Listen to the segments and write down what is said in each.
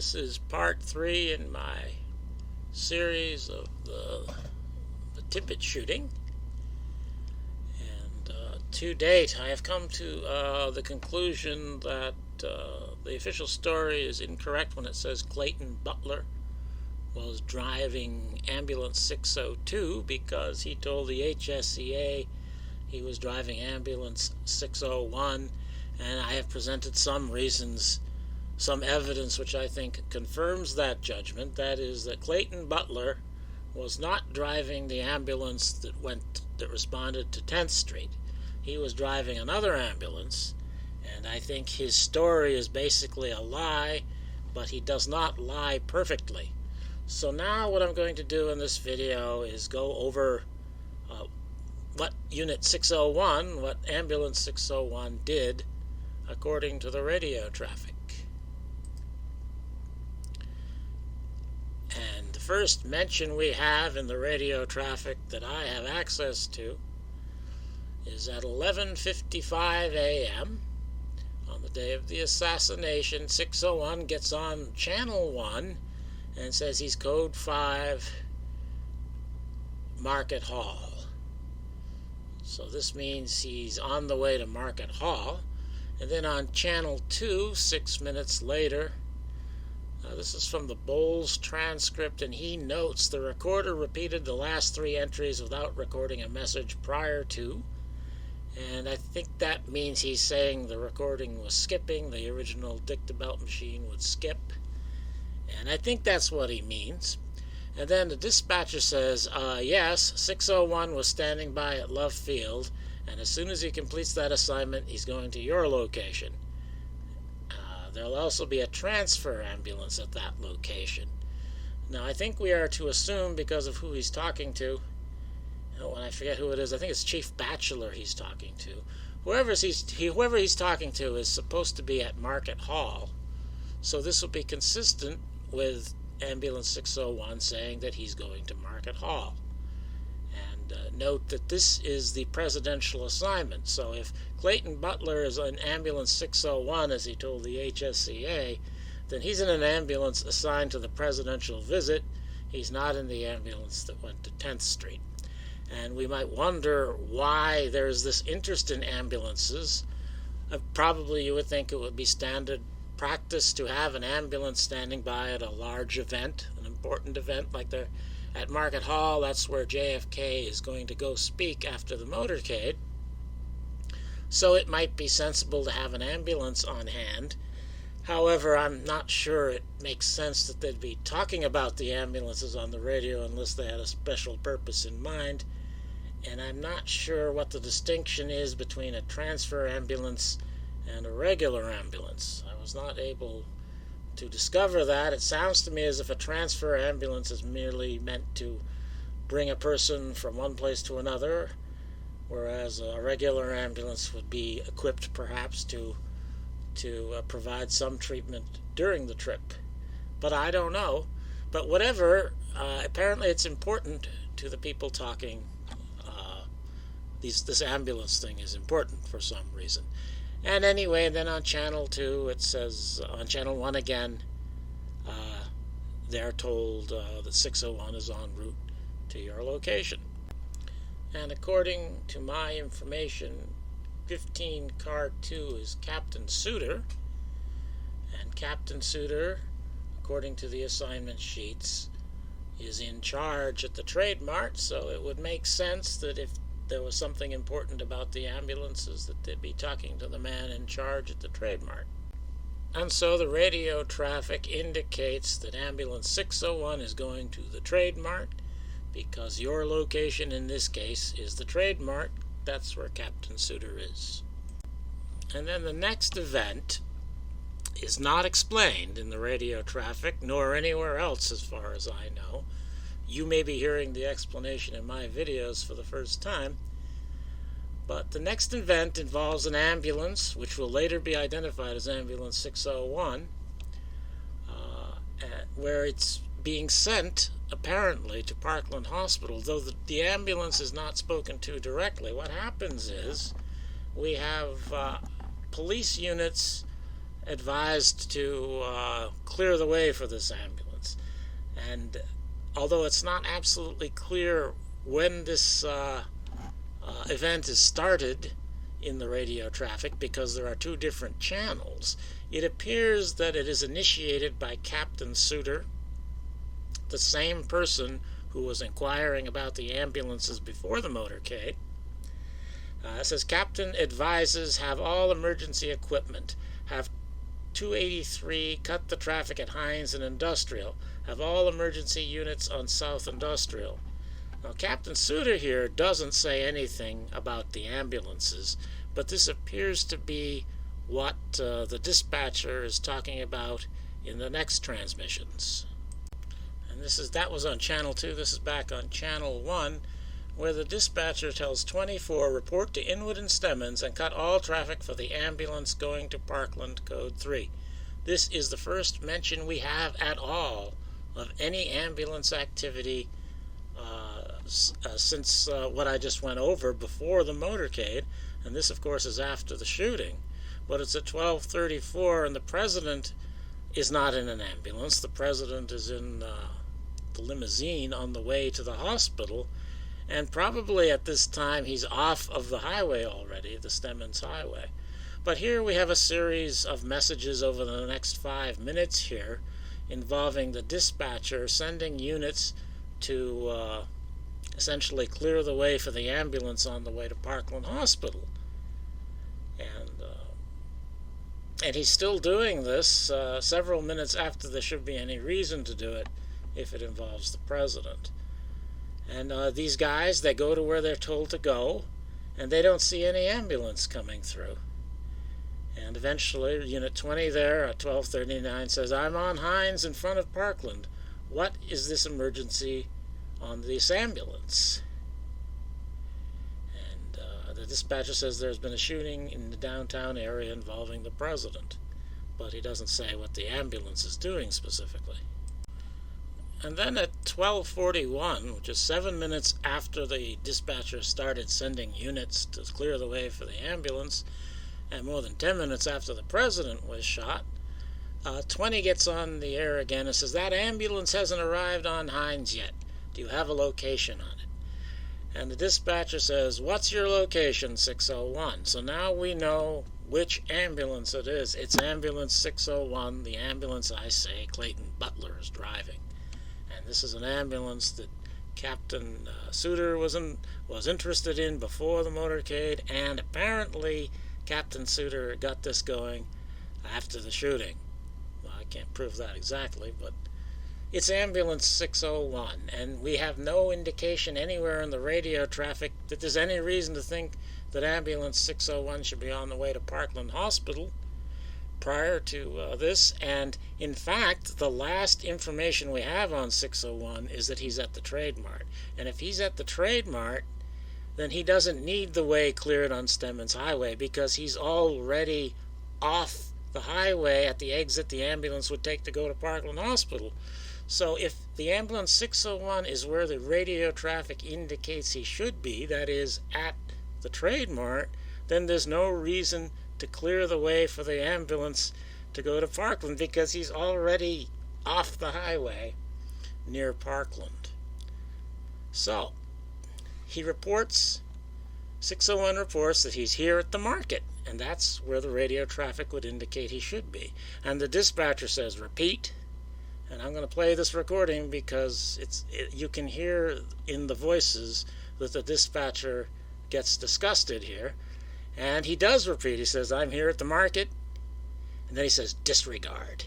This is part 3 in my series of the Tippit shooting. And to date, I have come to the conclusion that the official story is incorrect when it says Clayton Butler was driving ambulance 602 because he told the HSCA he was driving ambulance 601, and I have presented some reasons, some evidence which I think confirms that judgment. That is that Clayton Butler was not driving the ambulance that responded to 10th Street. He was driving another ambulance, and I think his story is basically a lie, but he does not lie perfectly. So now what I'm going to do in this video is go over what Unit 601, what Ambulance 601 did according to the radio traffic. And the first mention we have in the radio traffic that I have access to is at 11:55 a.m. on the day of the assassination. 601 gets on Channel 1 and says he's Code 5 Market Hall. So this means he's on the way to Market Hall. And then on Channel 2, 6 minutes later, this is from the Bowles transcript, and he notes the recorder repeated the last 3 entries without recording a message prior to. And I think that means he's saying the recording was skipping, the original dictabelt machine would skip. And I think that's what he means. And then the dispatcher says, yes, 601 was standing by at Love Field, and as soon as he completes that assignment, he's going to your location. There'll also be a transfer ambulance at that location. Now, I think we are to assume, because of who he's talking to, when I forget who it is, I think it's Chief Bachelor he's talking to. Whoever he's talking to is supposed to be at Market Hall, so this will be consistent with Ambulance 601 saying that he's going to Market Hall. And note that this is the presidential assignment, so if Clayton Butler is in Ambulance 601, as he told the HSCA, then he's in an ambulance assigned to the presidential visit. He's not in the ambulance that went to 10th Street. And we might wonder why there's this interest in ambulances. Probably you would think it would be standard practice to have an ambulance standing by at a large event, an important event like they're at Market Hall. That's where JFK is going to go speak after the motorcade. So it might be sensible to have an ambulance on hand. However, I'm not sure it makes sense that they'd be talking about the ambulances on the radio unless they had a special purpose in mind. And I'm not sure what the distinction is between a transfer ambulance and a regular ambulance. I was not able to discover that. It sounds to me as if a transfer ambulance is merely meant to bring a person from one place to another, whereas a regular ambulance would be equipped perhaps to provide some treatment during the trip. But I don't know. But whatever, apparently it's important to the people talking. This ambulance thing is important for some reason. And anyway, then on Channel 2, it says, on Channel 1 again, they're told that 601 is en route to your location. And according to my information, 15 Car 2 is Captain Suter. And Captain Suter, according to the assignment sheets, is in charge at the Trade Mart, so it would make sense that if there was something important about the ambulances that they'd be talking to the man in charge at the Trade Mart. And so the radio traffic indicates that Ambulance 601 is going to the Trade Mart because your location in this case is the Trade Mart. That's where Captain Suter is. And then the next event is not explained in the radio traffic nor anywhere else as far as I know. You may be hearing the explanation in my videos for the first time, but the next event involves an ambulance, which will later be identified as Ambulance 601, where it's being sent, apparently, to Parkland Hospital. Though the ambulance is not spoken to directly, what happens is we have police units advised to clear the way for this ambulance. And although it's not absolutely clear when this event is started in the radio traffic, because there are two different channels, it appears that it is initiated by Captain Suter, the same person who was inquiring about the ambulances before the motorcade. It says, Captain advises have all emergency equipment, have 283 cut the traffic at Hines and Industrial, have all emergency units on South Industrial. Now, Captain Suter here doesn't say anything about the ambulances, but this appears to be what the dispatcher is talking about in the next transmissions. And that was on Channel 2. This is back on Channel 1, where the dispatcher tells 24, report to Inwood and Stemmons and cut all traffic for the ambulance going to Parkland, code 3. This is the first mention we have at all of any ambulance activity since what I just went over before the motorcade, and this of course is after the shooting. But it's at 12:34, and the president is not in an ambulance. The president is in the limousine on the way to the hospital, and probably at this time he's off of the highway already, the Stemmons Highway. But here we have a series of messages over the next 5 minutes here involving the dispatcher sending units to essentially clear the way for the ambulance on the way to Parkland Hospital. And he's still doing this several minutes after there should be any reason to do it if it involves the president. And these guys, they go to where they're told to go, and they don't see any ambulance coming through. And eventually, Unit 20 there at 12:39 says, I'm on Hines in front of Parkland. What is this emergency on this ambulance? And the dispatcher says there's been a shooting in the downtown area involving the president, but he doesn't say what the ambulance is doing specifically. And then at 12:41, which is 7 minutes after the dispatcher started sending units to clear the way for the ambulance, and more than 10 minutes after the president was shot, 20 gets on the air again and says, that ambulance hasn't arrived on Hines yet. Do you have a location on it? And the dispatcher says, what's your location, 601? So now we know which ambulance it is. It's ambulance 601, the ambulance I say Clayton Butler is driving. And this is an ambulance that Captain Suter was interested in before the motorcade, and apparently Captain Suter got this going after the shooting. Well, I can't prove that exactly, but it's ambulance 601, and we have no indication anywhere in the radio traffic that there's any reason to think that ambulance 601 should be on the way to Parkland Hospital prior to this. And in fact, the last information we have on 601 is that he's at the Trade Mart. And if he's at the Trade Mart, then he doesn't need the way cleared on Stemmons Highway, because he's already off the highway at the exit the ambulance would take to go to Parkland Hospital. So if the ambulance 601 is where the radio traffic indicates he should be, that is at the Trade Mart, then there's no reason to clear the way for the ambulance to go to Parkland, because he's already off the highway near Parkland. So he reports, 601 reports that he's here at the market, and that's where the radio traffic would indicate he should be. And the dispatcher says, repeat. And I'm going to play this recording because you can hear in the voices that the dispatcher gets disgusted here. And he does repeat. He says, I'm here at the market. And then he says, disregard.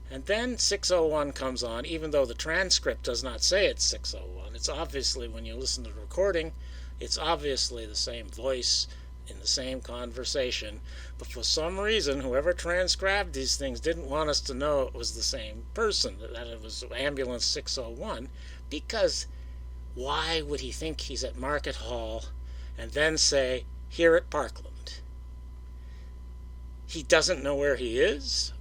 And then 601 comes on, even though the transcript does not say it's 601. It's obviously, when you listen to the recording, it's obviously the same voice in the same conversation. But for some reason, whoever transcribed these things didn't want us to know it was the same person, that it was ambulance 601, because why would he think he's at Market Hall and then say, here at Parkland? He doesn't know where he is?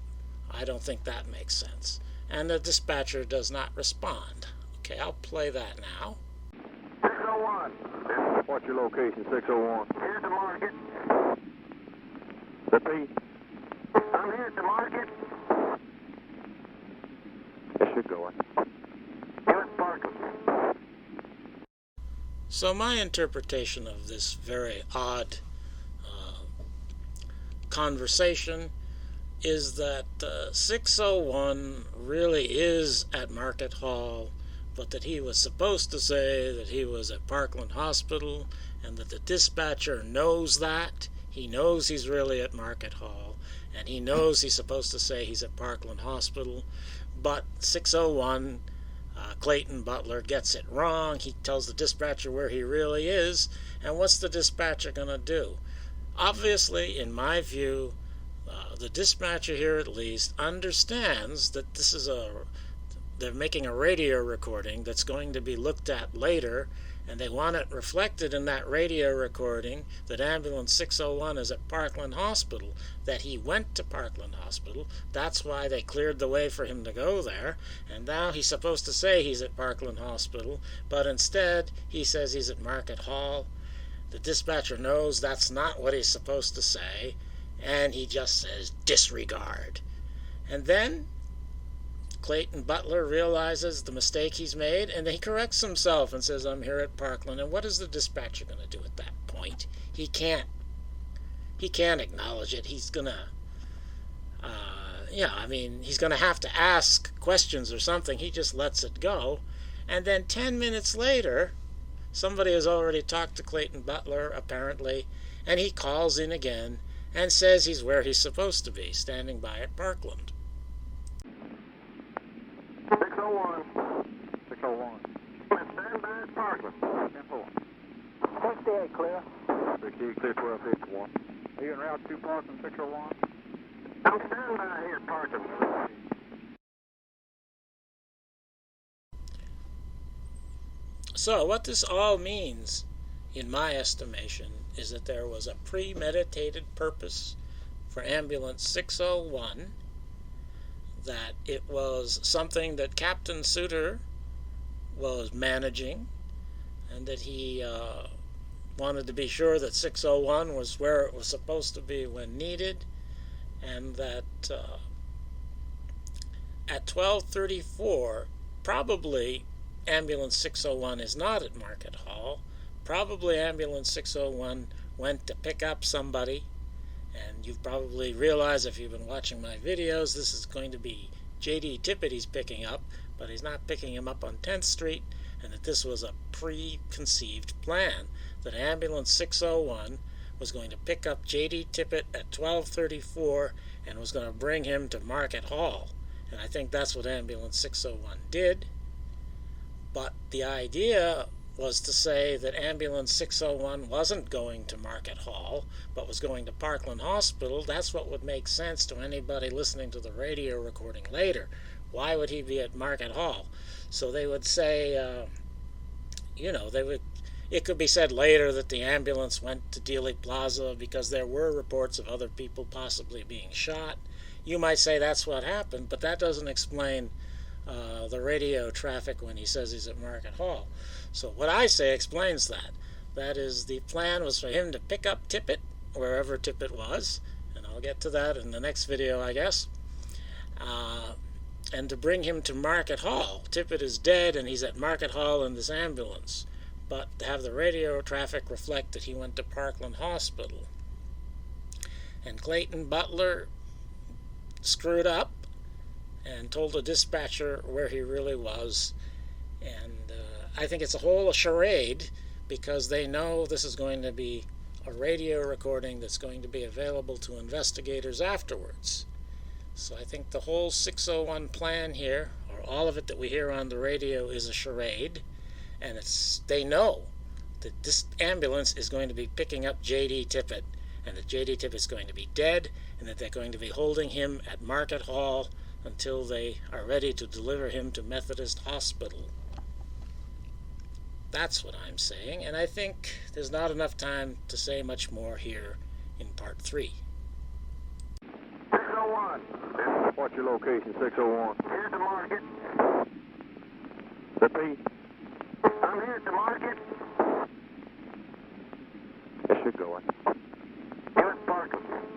I don't think that makes sense. And the dispatcher does not respond. Okay, I'll play that now. 601. What's your location, 601? Here's the market. Repeat. I'm here at the market. It should go in. Here's Parker. So my interpretation of this very odd conversation is that 601 really is at Market Hall, but that he was supposed to say that he was at Parkland Hospital, and that the dispatcher knows that. He knows he's really at Market Hall, and he knows he's supposed to say he's at Parkland Hospital, but 601, Clayton Butler, gets it wrong. He tells the dispatcher where he really is, and what's the dispatcher going to do? Obviously, in my view, the dispatcher here at least understands that they're making a radio recording that's going to be looked at later, and they want it reflected in that radio recording that ambulance 601 is at Parkland Hospital, that he went to Parkland Hospital. That's why they cleared the way for him to go there, and now he's supposed to say he's at Parkland Hospital, but instead he says he's at Market Hall. The dispatcher knows that's not what he's supposed to say, and he just says disregard. And then Clayton Butler realizes the mistake he's made, and he corrects himself and says, I'm here at Parkland. And what is the dispatcher going to do at that point? He can't acknowledge it. He's going to, he's going to have to ask questions or something. He just lets it go. And then 10 minutes later, somebody has already talked to Clayton Butler, apparently, and he calls in again and says he's where he's supposed to be, standing by at Parkland. 601. 601. Stand by at Parkland. 10-4. 68 clear. 68 clear, 1251. Are you en route to Parkland, 601? I'm standing by here at Parkland. So what this all means, in my estimation, is that there was a premeditated purpose for ambulance 601, that it was something that Captain Suter was managing, and that he wanted to be sure that 601 was where it was supposed to be when needed, and that at 12:34, probably ambulance 601 is not at Market Hall. Probably ambulance 601 went to pick up somebody, and you've probably realized if you've been watching my videos, this is going to be J.D. Tippit he's picking up, but he's not picking him up on 10th Street, and that this was a preconceived plan, that ambulance 601 was going to pick up J.D. Tippit at 12:34 and was going to bring him to Market Hall. And I think that's what ambulance 601 did. But the idea was to say that ambulance 601 wasn't going to Market Hall, but was going to Parkland Hospital. That's what would make sense to anybody listening to the radio recording later. Why would he be at Market Hall? So they would say, it could be said later that the ambulance went to Dealey Plaza because there were reports of other people possibly being shot. You might say that's what happened, but that doesn't explain the radio traffic when he says he's at Market Hall. So what I say explains that. That is, the plan was for him to pick up Tippit, wherever Tippit was, and I'll get to that in the next video, I guess, and to bring him to Market Hall. Tippit is dead, and he's at Market Hall in this ambulance, but to have the radio traffic reflect that he went to Parkland Hospital. And Clayton Butler screwed up and told the dispatcher where he really was, and I think it's a whole charade, because they know this is going to be a radio recording that's going to be available to investigators afterwards. So I think the whole 601 plan here, or all of it that we hear on the radio, is a charade, and they know that this ambulance is going to be picking up J.D. Tippit, and that J.D. Tippit is going to be dead, and that they're going to be holding him at Market Hall until they are ready to deliver him to Methodist Hospital. That's what I'm saying, and I think there's not enough time to say much more here in part 3. 601. What's your location, 601? Here at the market. Repeat. I'm here at the market. It should go in. Here at Parkland.